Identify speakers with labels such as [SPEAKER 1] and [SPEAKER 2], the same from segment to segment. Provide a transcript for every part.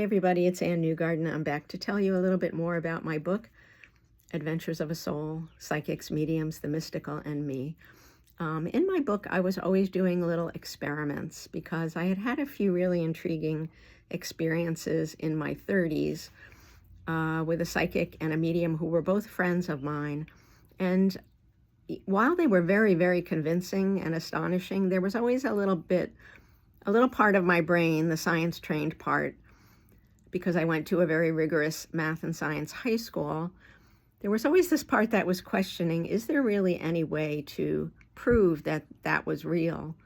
[SPEAKER 1] Hey everybody, it's Ann Newgarden. I'm back to tell you a little bit more about my book, Adventures of a Soul, Psychics, Mediums, the Mystical, and Me. In my book, I was always doing little experiments because I had had a few really intriguing experiences in my 30s with a psychic and a medium who were both friends of mine. And while they were very, very convincing and astonishing, there was always a little part of my brain, the science-trained part, because I went to a very rigorous math and science high school, there was always this part that was questioning, is there really any way to prove that that was real?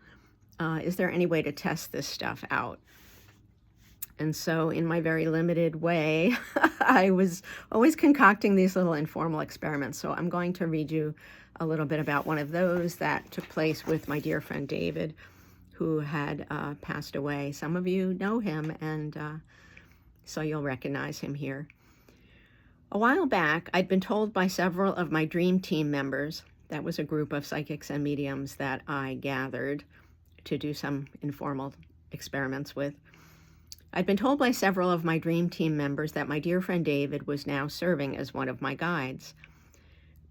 [SPEAKER 1] Is there any way to test this stuff out? And so in my very limited way, I was always concocting these little informal experiments. So I'm going to read you a little bit about one of those that took place with my dear friend David, who had passed away. Some of you know him, and so you'll recognize him here. A while back, I'd been told by several of my dream team members, that was a group of psychics and mediums that I gathered to do some informal experiments with. I'd been told by several of my dream team members that my dear friend David was now serving as one of my guides.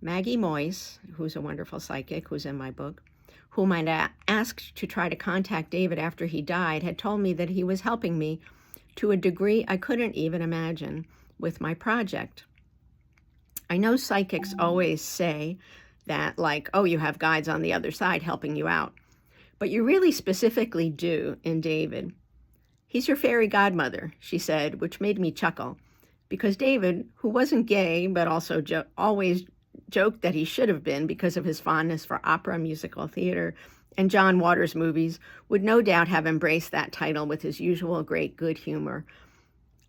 [SPEAKER 1] Maggie Moyse, who's a wonderful psychic who's in my book, whom I'd asked to try to contact David after he died, had told me that he was helping me to a degree I couldn't even imagine with my project. I know psychics always say that, like, oh, you have guides on the other side helping you out. But you really specifically do in David. He's your fairy godmother, she said, which made me chuckle, because David, who wasn't gay, but also always joked that he should have been because of his fondness for opera, musical theater, and John Waters movies, would no doubt have embraced that title with his usual great good humor.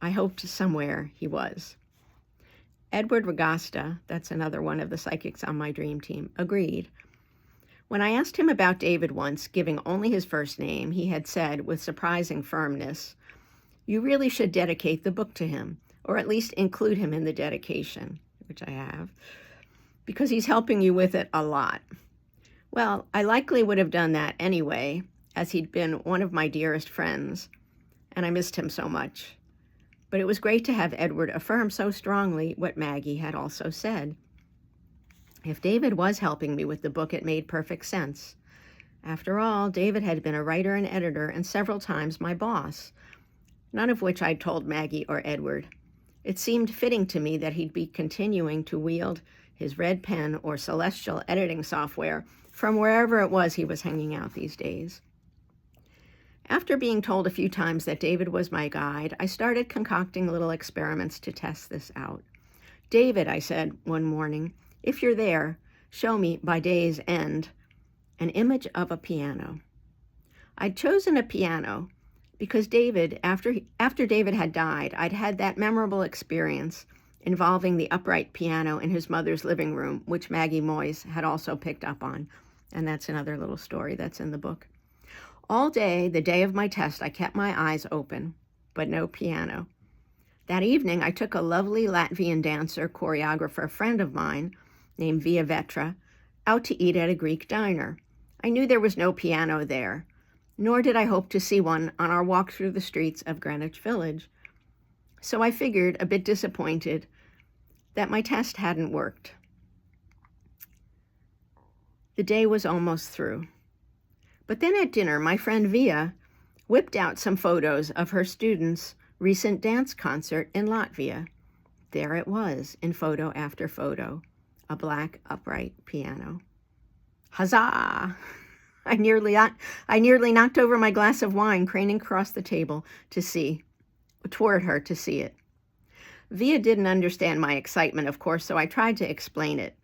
[SPEAKER 1] I hoped somewhere he was. Edward Ragasta, that's another one of the psychics on my dream team, agreed. When I asked him about David once, giving only his first name, he had said with surprising firmness, "You really should dedicate the book to him, or at least include him in the dedication," which I have, "because he's helping you with it a lot." Well, I likely would have done that anyway, as he'd been one of my dearest friends, and I missed him so much. But it was great to have Edward affirm so strongly what Maggie had also said. If David was helping me with the book, it made perfect sense. After all, David had been a writer and editor and several times my boss, none of which I'd told Maggie or Edward. It seemed fitting to me that he'd be continuing to wield his red pen or celestial editing software from wherever it was he was hanging out these days. After being told a few times that David was my guide, I started concocting little experiments to test this out. "David," I said one morning, "if you're there, show me by day's end an image of a piano." I'd chosen a piano because David, after David had died, I'd had that memorable experience involving the upright piano in his mother's living room, which Maggie Moyse had also picked up on. And that's another little story that's in the book. All day, the day of my test, I kept my eyes open, but no piano. That evening, I took a lovely Latvian dancer, choreographer friend of mine, named Via Vetra, out to eat at a Greek diner. I knew there was no piano there, nor did I hope to see one on our walk through the streets of Greenwich Village. So I figured, a bit disappointed, that my test hadn't worked. The day was almost through. But then at dinner, my friend Via whipped out some photos of her students' recent dance concert in Latvia. There it was, in photo after photo, a black upright piano. Huzzah! I nearly knocked over my glass of wine, craning across the table toward her to see it. Via didn't understand my excitement, of course, so I tried to explain it,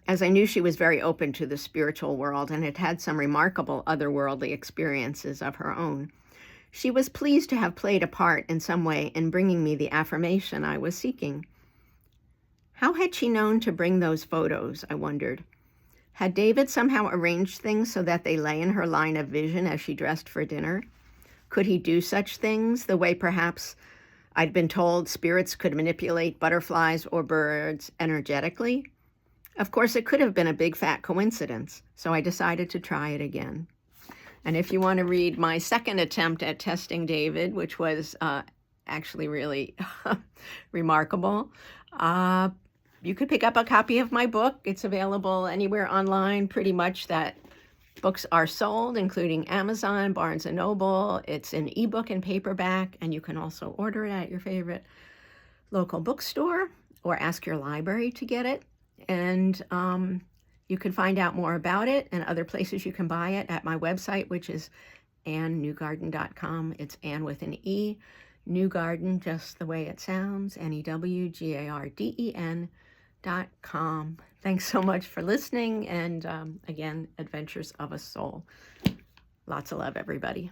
[SPEAKER 1] as I knew she was very open to the spiritual world and had had some remarkable otherworldly experiences of her own. She was pleased to have played a part in some way in bringing me the affirmation I was seeking. How had she known to bring those photos, I wondered. Had David somehow arranged things so that they lay in her line of vision as she dressed for dinner? Could he do such things the way perhaps I'd been told spirits could manipulate butterflies or birds energetically? Of course, it could have been a big fat coincidence, so I decided to try it again. And if you want to read my second attempt at testing David, which was actually really remarkable. You could pick up a copy of my book. It's available anywhere online, pretty much, that books are sold, including Amazon, Barnes & Noble. It's an ebook and paperback, and you can also order it at your favorite local bookstore or ask your library to get it. And you can find out more about it and other places you can buy it at my website, which is AnnNewgarden.com. It's Ann with an E. Newgarden, just the way it sounds, NEWGARDEN.com. Thanks so much for listening. And again, Adventures of a Soul. Lots of love, everybody.